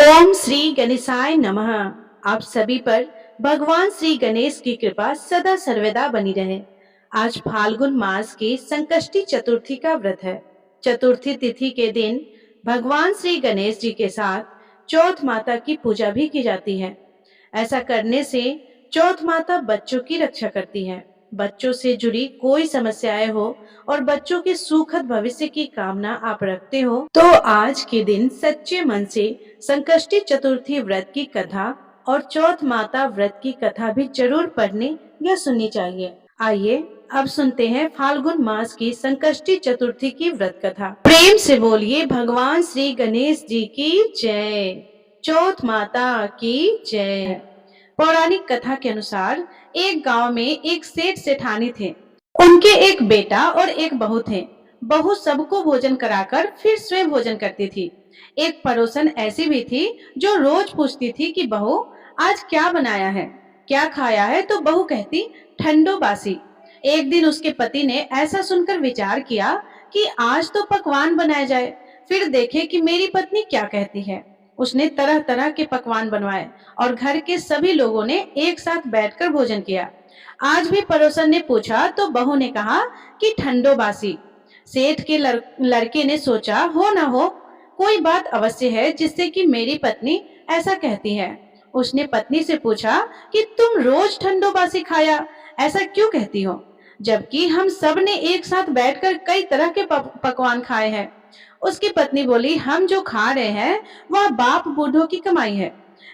ओम श्री गणेशाय नमः। आप सभी पर भगवान श्री गणेश की कृपा सदा सर्वदा बनी रहे। आज फाल्गुन मास की संकष्टी चतुर्थी का व्रत है। चतुर्थी तिथि के दिन भगवान श्री गणेश जी के साथ चौथ माता की पूजा भी की जाती है। ऐसा करने से चौथ माता बच्चों की रक्षा करती है। बच्चों से जुड़ी कोई समस्याएं हो और बच्चों के सुखद भविष्य की कामना आप रखते हो तो आज के दिन सच्चे मन से संकष्टी चतुर्थी व्रत की कथा और चौथ माता व्रत की कथा भी जरूर पढ़ने या सुननी चाहिए। आइए अब सुनते हैं फाल्गुन मास की संकष्टी चतुर्थी की व्रत कथा। प्रेम से बोलिए भगवान श्री गणेश जी की जय, चौथ माता की जय। पौराणिक कथा के अनुसार एक गांव में एक सेठ सेठानी थे। उनके एक बेटा और एक बहू थे। बहू सबको भोजन कराकर फिर स्वयं भोजन करती थी। एक पड़ोसन ऐसी भी थी जो रोज पूछती थी कि बहू आज क्या बनाया है, क्या खाया है, तो बहू कहती ठंडो बासी। एक दिन उसके पति ने ऐसा सुनकर विचार किया कि आज तो पकवान बनाए जाए, फिर देखे कि मेरी पत्नी क्या कहती है। उसने तरह तरह के पकवान बनवाए और घर के सभी लोगों ने एक साथ बैठकर भोजन किया। आज भी पड़ोसन ने पूछा तो बहू ने कहा कि ठंडो बासी। सेठ के लड़के ने सोचा हो ना हो कोई बात अवश्य है जिससे कि मेरी पत्नी ऐसा कहती है। उसने पत्नी से पूछा कि तुम रोज ठंडो बासी खाया ऐसा क्यों कहती हो, जबकि हम सब ने एक साथ बैठकर कई तरह के पकवान खाए हैं। उसकी पत्नी बोली हम जो खा रहे हैं वह बाप बूढ़ों की कमाई है।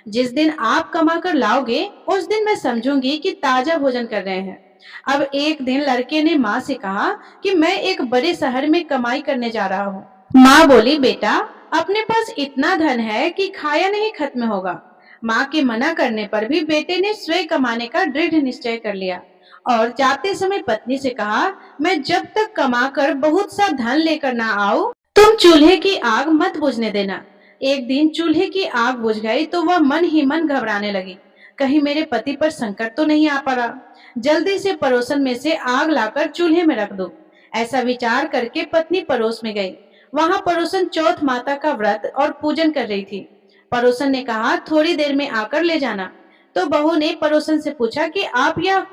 जिस दिन आप कमा कर लाओगे उस दिन मैं समझूंगी कि ताजा भोजन कर रहे हैं। अब एक दिन लड़के ने माँ से कहा कि मैं एक बड़े शहर में कमाई करने जा रहा हूँ। माँ बोली बेटा अपने पास इतना धन है कि खाया नहीं खत्म होगा। माँ के मना करने पर भी बेटे ने स्वयं कमाने का दृढ़ निश्चय कर लिया और जाते समय पत्नी से कहा मैं जब तक कमाकर बहुत सा धन लेकर ना आऊं तुम चूल्हे की आग मत बुझने देना। एक दिन चूल्हे की आग बुझ गई तो वह मन ही मन घबराने लगी, कहीं मेरे पति पर संकट तो नहीं आ पड़ा। जल्दी से पड़ोसन में से आग लाकर चूल्हे में रख दो। ऐसा विचार करके पत्नी पड़ोस में गई। वहां पड़ोसन चौथ माता का व्रत और पूजन कर रही थी। पड़ोसन ने कहा थोड़ी देर में आकर ले जाना। तो बहू ने पड़ोसन से पूछा कि आप यह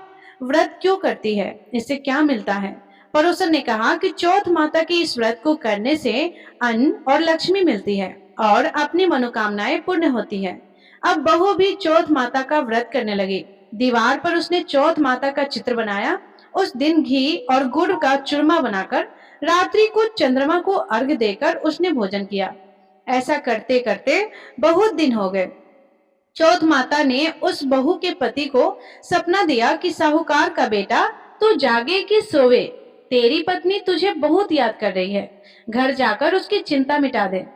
व्रत क्यों करती है, इससे क्या मिलता है। पड़ोसन ने कहा कि चौथ माता के इस व्रत को करने से अन्न और लक्ष्मी मिलती है और अपनी मनोकामनाएं पूर्ण होती है। अब बहू भी चौथ माता का व्रत करने लगी। दीवार पर उसने चौथ माता का चित्र बनाया। उस दिन घी और गुड़ का चूरमा बनाकर रात्रि को चंद्रमा को अर्घ देकर उसने भोजन किया। ऐसा करते करते बहुत दिन हो गए। चौथ माता ने उस बहू के पति को सपना दिया कि साहूकार का बेटा तू जागे कि सोवे, तेरी पत्नी तुझे बहुत याद कर रही है, घर जाकर उसकी चिंता मिटा दे।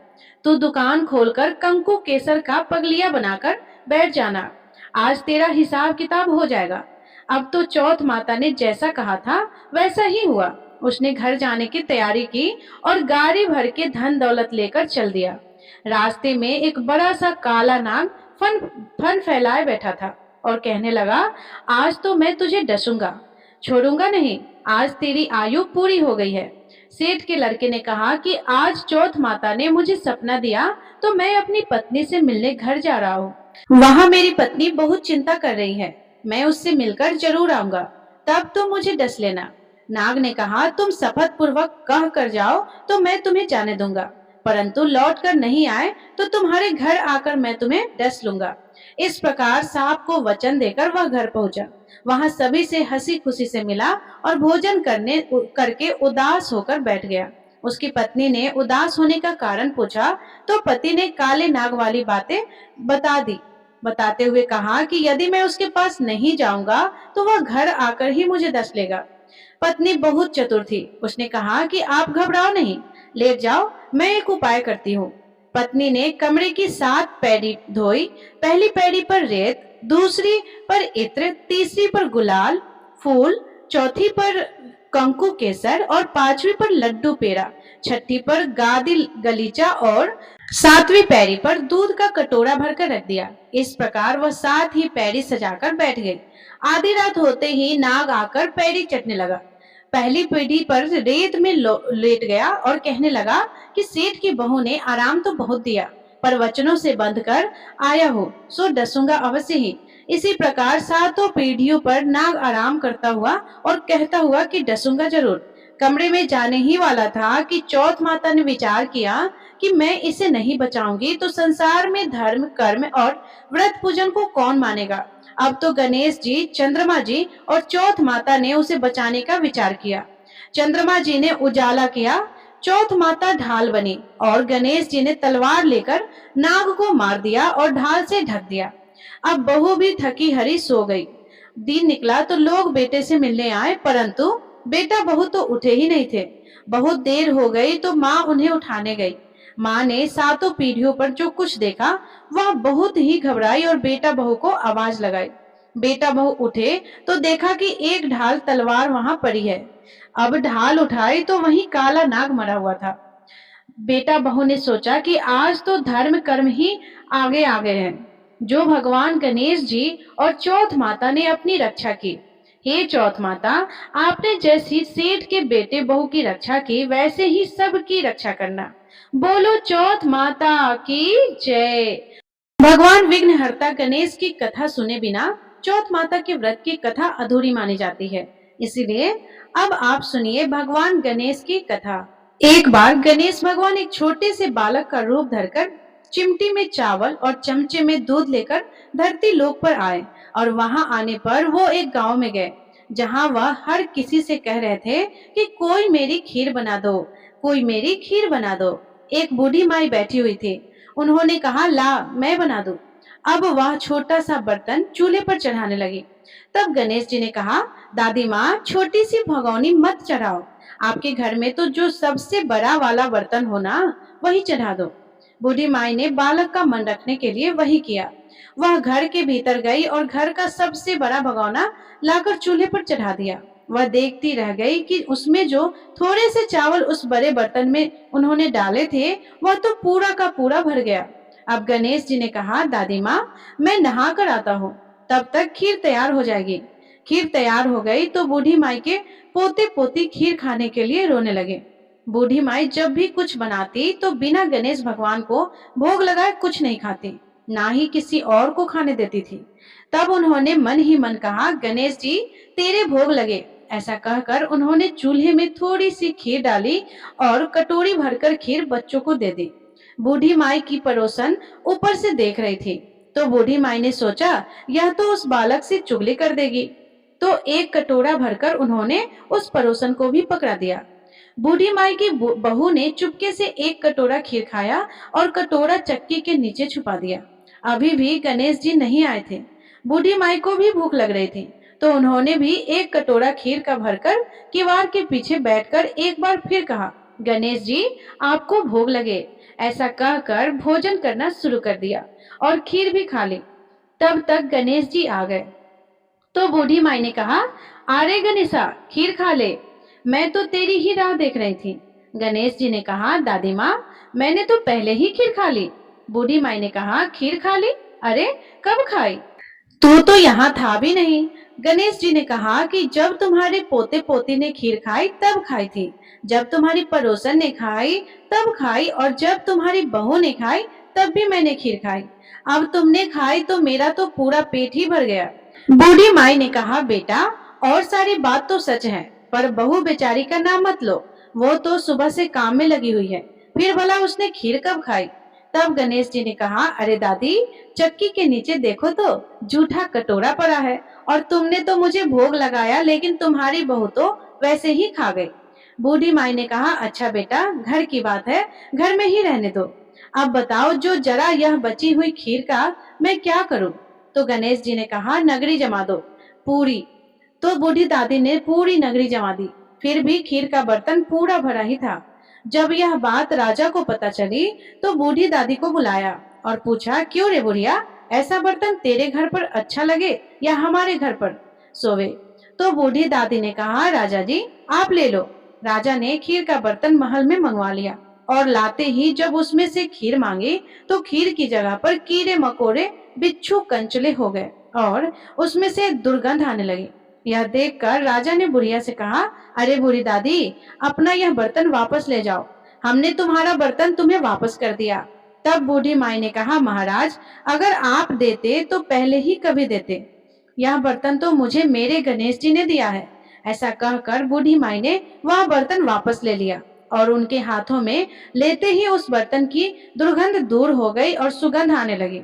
तू दुकान खोलकर कंकु केसर का पगलिया बनाकर बैठ जाना, आज तेरा हिसाब किताब हो जाएगा। अब तो चौथ माता ने जैसा कहा था वैसा ही हुआ। उसने घर जाने की तैयारी की और गाड़ी भर के धन दौलत लेकर चल दिया। रास्ते में एक बड़ा सा काला नाग फन फन फैलाए बैठा था और कहने लगा आज तो मैं तुझे डसूंगा, छोड़ूंगा नहीं, आज तेरी आयु पूरी हो गई है। सेठ के लड़के ने कहा कि आज चौथ माता ने मुझे सपना दिया तो मैं अपनी पत्नी से मिलने घर जा रहा हूँ। वहाँ मेरी पत्नी बहुत चिंता कर रही है, मैं उससे मिलकर जरूर आऊंगा, तब तुम मुझे डस लेना। नाग ने कहा तुम शपथ पूर्वक कह कर जाओ तो मैं तुम्हें जाने दूंगा, परंतु लौट कर नहीं आए तो तुम्हारे घर आकर मैं तुम्हें डस लूंगा। इस प्रकार सांप को वचन देकर वह घर पहुंचा। वहां सभी से हंसी खुशी से मिला और भोजन करके उदास होकर बैठ गया। उसकी पत्नी ने उदास होने का कारण पूछा तो पति ने काले नाग वाली बातें बता दी, बताते हुए कहा कि यदि मैं उसके पास नहीं जाऊंगा तो वह घर आकर ही मुझे डस लेगा। पत्नी बहुत चतुर थी, उसने कहा कि आप घबराओ नहीं, लेट जाओ, मैं एक उपाय करती हूँ। पत्नी ने कमरे की 7 पैड़ी धोई। पहली पैड़ी पर रेत, दूसरी पर इत्र, तीसरी पर गुलाल फूल, चौथी पर कंकु केसर और 5वीं पर लड्डू पेड़ा, छठी पर गादी गलीचा और 7वीं पैड़ी पर दूध का कटोरा भरकर रख दिया। इस प्रकार वह 7 ही पैड़ी सजाकर बैठ गई। आधी रात होते ही नाग आकर पैड़ी चटने लगा। पहली पीढ़ी पर रेत में लेट गया और कहने लगा कि सेठ की बहू ने आराम तो बहुत दिया, पर वचनों से बंध कर आया हो सो डसूंगा अवश्य ही। इसी प्रकार सातों पीढ़ियों पर नाग आराम करता हुआ और कहता हुआ कि डसूंगा जरूर। कमरे में जाने ही वाला था कि चौथ माता ने विचार किया कि मैं इसे नहीं बचाऊंगी तो संसार में धर्म, कर्म और व्रत पूजन को कौन मानेगा। अब तो गणेश जी, चंद्रमा जी और चौथ माता ने उसे बचाने का विचार किया। चंद्रमा जी ने उजाला किया, चौथ माता ढाल बनी और गणेश जी ने तलवार लेकर नाग को मार दिया और ढाल से ढक दिया। अब बहू भी थकी हरी सो गई। दिन निकला तो लोग बेटे से मिलने आए, परंतु बेटा बहू तो उठे ही नहीं थे। बहुत देर हो गई तो माँ उन्हें उठाने गई। माँ ने सातों पीढ़ियों पर जो कुछ देखा वह बहुत ही घबराई और बेटा बहू को आवाज लगाई। बेटा बहू उठे तो देखा कि एक ढाल तलवार वहां पड़ी है। अब ढाल उठाई तो वहीं काला नाग मरा हुआ था। बेटा बहू ने सोचा कि आज तो धर्म कर्म ही आगे आ गए हैं, जो भगवान गणेश जी और चौथ माता ने अपनी रक्षा की। हे चौथ माता, आपने जैसी सेठ के बेटे बहू की रक्षा की वैसे ही सबकी रक्षा करना। बोलो चौथ माता की जय। भगवान विघ्नहर्ता गणेश की कथा सुने बिना चौथ माता के व्रत की कथा अधूरी मानी जाती है। इसीलिए अब आप सुनिए भगवान गणेश की कथा। एक बार गणेश भगवान एक छोटे से बालक का रूप धरकर चिमटी में चावल और चमचे में दूध लेकर धरती लोक पर आए और वहां आने पर वो एक गांव में गए जहां वह हर किसी से कह रहे थे कि कोई मेरी खीर बना दो, कोई मेरी खीर बना दो। एक बूढ़ी माई बैठी हुई थी। उन्होंने कहा, ला मैं बना दूं। अब वह छोटा सा बर्तन चूल्हे पर चढ़ाने लगी। तब गणेश जी ने कहा, दादी माँ छोटी सी भगोनी मत चढ़ाओ, आपके घर में तो जो सबसे बड़ा वाला बर्तन हो ना वही चढ़ा दो। बूढ़ी माई ने बालक का मन रखने के लिए वही किया। वह घर के भीतर गई और घर का सबसे बड़ा भगोना लाकर चूल्हे पर चढ़ा दिया। वह देखती रह गई कि उसमें जो थोड़े से चावल उस बड़े बर्तन में उन्होंने डाले थे वह तो पूरा का पूरा भर गया। अब गणेश जी ने कहा, दादी माँ मैं नहा कर आता हूँ, तब तक खीर तैयार हो जाएगी। खीर तैयार हो गई तो बूढ़ी माई के पोते पोती खीर खाने के लिए रोने लगे। बूढ़ी माई जब भी कुछ बनाती तो बिना गणेश भगवान को भोग लगाए कुछ नहीं खाती, ना ही किसी और को खाने देती थी। तब उन्होंने मन ही मन कहा, गणेश जी तेरे भोग लगे। ऐसा कहकर उन्होंने चूल्हे में थोड़ी सी खीर डाली और कटोरी भरकर खीर बच्चों को दे दी। बूढ़ी माई की पड़ोसन ऊपर से देख रही थी तो बूढ़ी माई ने सोचा यह तो उस बालक से चुगली कर देगी, तो एक कटोरा भरकर उन्होंने उस पड़ोसन को भी पकड़ा दिया। बूढ़ी माई की बहू ने चुपके से एक कटोरा खीर खाया और कटोरा चक्की के नीचे छुपा दिया। अभी भी गणेश जी नहीं आए थे। बूढ़ी माई को भी भूख लग रही थी तो उन्होंने भी एक कटोरा खीर का भरकर किवाड़ के पीछे बैठकर एक बार फिर कहा, गणेश जी आपको भोग लगे। ऐसा कहकर भोजन करना शुरू कर दिया और खीर भी खा ली। तब तक गणेश जी आ गए तो बूढ़ी माई ने कहा, अरे गणेशा खीर खा ले, मैं तो तेरी ही राह देख रही थी। गणेश जी ने कहा, दादी माँ मैंने तो पहले ही खीर खा ली। बूढ़ी माई ने कहा, खीर खा ली? अरे कब खाई? तू तो यहाँ था भी नहीं। गणेश जी ने कहा कि जब तुम्हारे पोते पोती ने खीर खाई तब खाई थी, जब तुम्हारी पड़ोसन ने खाई तब खाई और जब तुम्हारी बहू ने खाई तब भी मैंने खीर खाई। अब तुमने खाई तो मेरा तो पूरा पेट ही भर गया। बूढ़ी माई ने कहा, बेटा और सारी बात तो सच है, पर बहू बेचारी का नाम मत लो, वो तो सुबह से काम में लगी हुई है, फिर भला उसने खीर कब खाई? तब गणेश जी ने कहा, अरे दादी चक्की के नीचे देखो तो जूठा कटोरा पड़ा है और तुमने तो मुझे भोग लगाया लेकिन तुम्हारी बहू तो वैसे ही खा गई। बूढ़ी माई ने कहा, अच्छा बेटा घर की बात है, घर में ही रहने दो। अब बताओ जो जरा यह बची हुई खीर का मैं क्या करूं? तो गणेश जी ने कहा, नगरी जमा दो पूरी। तो बूढ़ी दादी ने पूरी नगरी जमा दी, फिर भी खीर का बर्तन पूरा भरा ही था। जब यह बात राजा को पता चली तो बूढ़ी दादी को बुलाया और पूछा, क्यों रे बुढ़िया, ऐसा बर्तन तेरे घर पर अच्छा लगे या हमारे घर पर सोवे? तो बूढ़ी दादी ने कहा, राजा जी आप ले लो। राजा ने खीर का बर्तन महल में मंगवा लिया और लाते ही जब उसमें से खीर मांगी तो खीर की जगह पर कीड़े मकोड़े बिच्छू कंचले हो गए और उसमें से दुर्गंध आने लगी। यह देखकर राजा ने बुढ़िया से कहा, अरे बूढ़ी दादी अपना यह बर्तन वापस ले जाओ, हमने तुम्हारा बर्तन तुम्हें वापस कर दिया। तब बूढ़ी माई ने कहा, महाराज अगर आप देते तो पहले ही कभी देते, यह बर्तन तो मुझे मेरे गणेश जी ने दिया है। ऐसा कहकर बूढ़ी माई ने वह बर्तन वापस ले लिया और उनके हाथों में लेते ही उस बर्तन की दुर्गंध दूर हो गई और सुगंध आने लगी।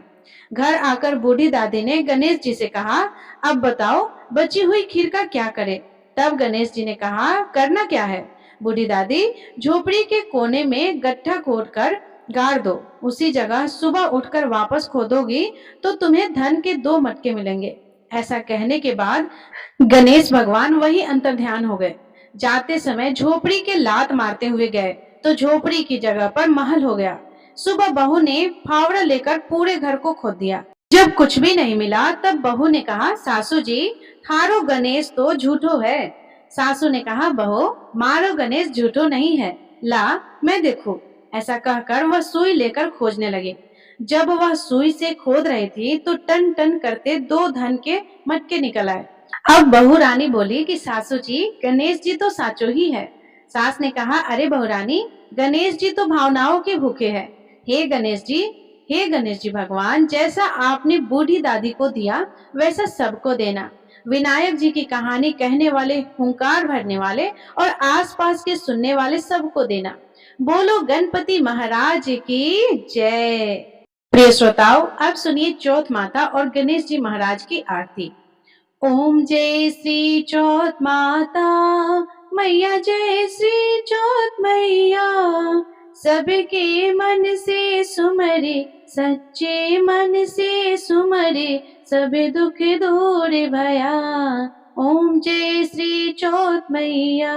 घर आकर बूढ़ी दादी ने गणेश जी से कहा, अब बताओ बची हुई खीर का क्या करें? तब गणेश जी ने कहा, करना क्या है बूढ़ी दादी, झोपड़ी के कोने में गड्ढा खोदकर गाड़ दो, उसी जगह सुबह उठकर वापस खोदोगी तो तुम्हें धन के 2 मटके मिलेंगे। ऐसा कहने के बाद गणेश भगवान वही अंतर्ध्यान हो गए। जाते समय झोपड़ी के लात मारते हुए गए तो झोपड़ी की जगह पर महल हो गया। सुबह बहू ने फावड़ा लेकर पूरे घर को खोद दिया। जब कुछ भी नहीं मिला तब बहू ने कहा, सासू जी थारो गणेश तो झूठो है। सासू ने कहा, बहू मारो गणेश झूठो नहीं है, ला मैं देखूं। ऐसा कहकर वह सुई लेकर खोजने लगे। जब वह सुई से खोद रही थी तो टन टन करते 2 धन के मटके निकल आए। अब बहू रानी बोली कि सासू जी गणेश जी तो साचो ही है। सास ने कहा, अरे बहू रानी गणेश जी तो भावनाओं के भूखे हैं। हे गणेश जी, हे गणेश जी भगवान, जैसा आपने बूढ़ी दादी को दिया वैसा सबको देना। विनायक जी की कहानी कहने वाले, हुंकार भरने वाले और आसपास के सुनने वाले सबको देना। बोलो गणपति महाराज की जय। प्रिय श्रोताओं, अब सुनिए चौथ माता और गणेश जी महाराज की आरती। ओम जय श्री चौथ माता मैया, जय श्री चौथ मैया, सबके मन से सुमरे, सच्चे मन से सुमरे, सब दुख दूर भया। ओम जय श्री चौथ मैया,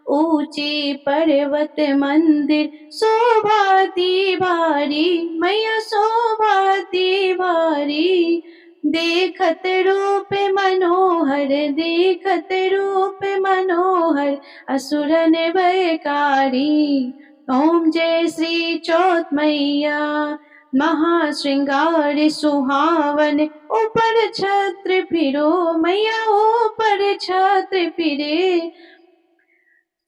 ऊंचे पर्वत मंदिर शोभाती भारी, मैया शोभाती भारी, देखत रूप मनोहर, देखत रूप मनोहर, असुरन भयकारी। ओम जय श्री चौथ मैया, महाश्रृंगार सुहावन, ऊपर छत्र फिरो मैया, ऊपर छत्र फिरे,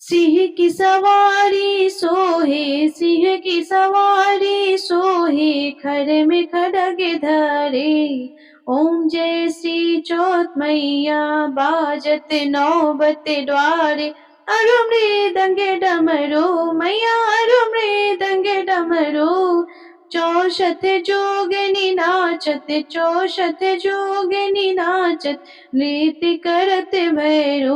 सिंह की सवारी सोहे, सिंह की सवारी सोहे, खर में खड़ग धरे। ओम जय श्री चौथ मैया, बाजत नौबत द्वारे, अरु मृदंग डमरू मैया, अरु मृदंग डमरू, चौषध जोगनी नाचत, चौषध जोगनी नाचत, नृत्य करत भैरू।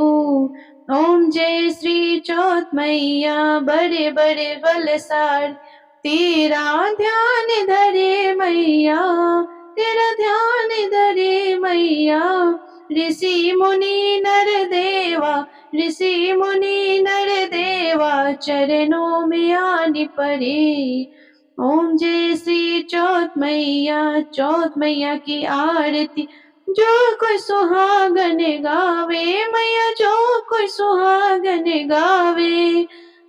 ओम जय श्री चौथ मैया, बड़े बड़े बलसार, तेरा ध्यान धरे मैया, तेरा ध्यान धरे मैया, ऋषि मुनि नर देवा, ऋषि मुनि नर देवा, चरणों में आनी पड़े। ओम जय श्री चौथ मैया, चौथ मैया की आरती, जो कोई सुहागन गावे मैया, जो कोई सुहागन गावे,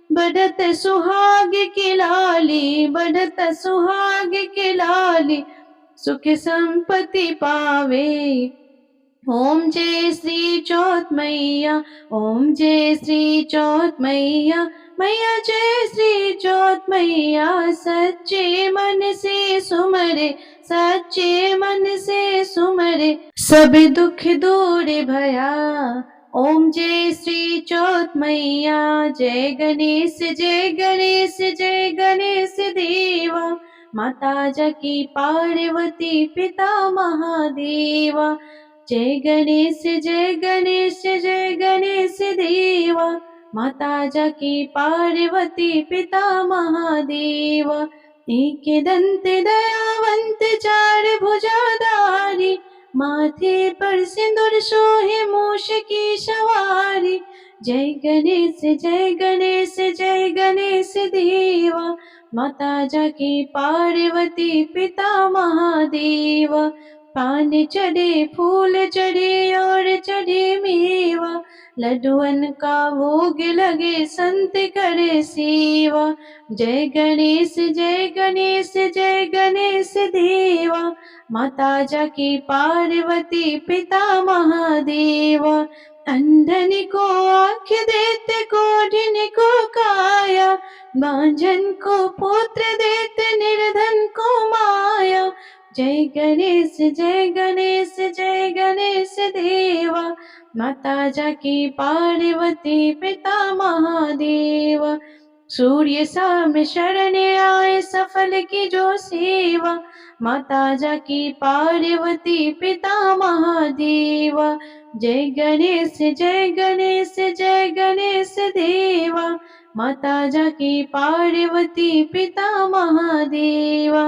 बढ़त सुहाग की लाली, बढ़त सुहाग की लाली, सुख संपत्ति पावे। ओम जय श्री चौथ मैया, ओम जय श्री चौथ मैया, मैया जय श्री चौथ मैया, सच्चे मन से सुमरे, सच्चे मन से सुमरे, सब दुख दूर भया। ओम जय श्री चौथ मैया, जय गणेश, जय गणेश, जय गणेश देवा, माता जकी पार्वती पिता महादेवा, जय गणेश, जय गणेश, जय गणेश देवा, माता जकी पार्वती पिता महादेवा, एक दंत दयावंत, चार भुजाधारी, माथे पर सिंदूर सोहे, मूष की सवारी, जय गणेश, जय गणेश, जय गणेश देवा, माता जकी पार्वती पिता महादेवा, पान चढ़े, फूल चढ़े और चढ़े मेवा, लड्डुअन का भोग लगे, संत करे सेवा, जय गणेश, जय गणेश, जय गणेश देवा, माता जकी पार्वती पिता महादेवा, अंधन को आँख देते, कोढ़िन को काया, बांझन को पुत्र देते, निर्धन को माया। जय गणेश जय गणेश जय गणेश देवा, माता जाकी पार्वती पिता महादेव। सूर्य शाम शरण आए, सफल की जो सेवा, माता जाकी पार्वती पिता महादेवा। जय गणेश जय गणेश जय गणेश देवा, माता जाकी पार्वती पिता महादेवा।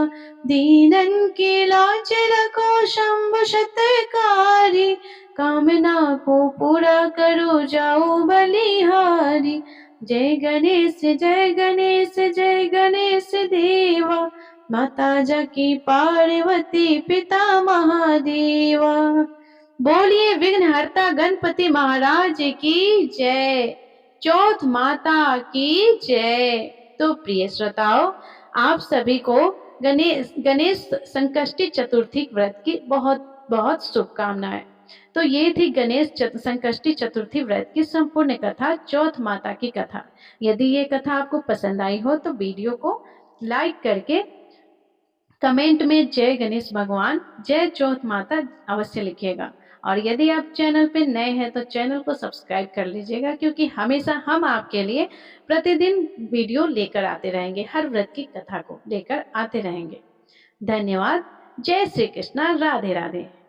दीनन की लाज रखो शंभु शतकारी, कामना को पूरा करो जाओ बलिहारी। जय गणेश जय गणेश जय गणेश देवा, माता जाकी पार्वती पिता महादेवा। बोलिए विघ्नहर्ता गणपति महाराज की जय, चौथ माता की जय। तो प्रिय श्रोताओ, आप सभी को गणेश संकष्टी चतुर्थी व्रत की बहुत बहुत शुभकामनाएं। तो ये थी संकष्टी चतुर्थी व्रत की संपूर्ण कथा, चौथ माता की कथा। यदि ये कथा आपको पसंद आई हो तो वीडियो को लाइक करके कमेंट में जय गणेश भगवान, जय चौथ माता अवश्य लिखिएगा। और यदि आप चैनल पे नए हैं तो चैनल को सब्सक्राइब कर लीजिएगा, क्योंकि हमेशा हम आपके लिए प्रतिदिन वीडियो लेकर आते रहेंगे, हर व्रत की कथा को लेकर आते रहेंगे। धन्यवाद। जय श्री कृष्णा। राधे राधे।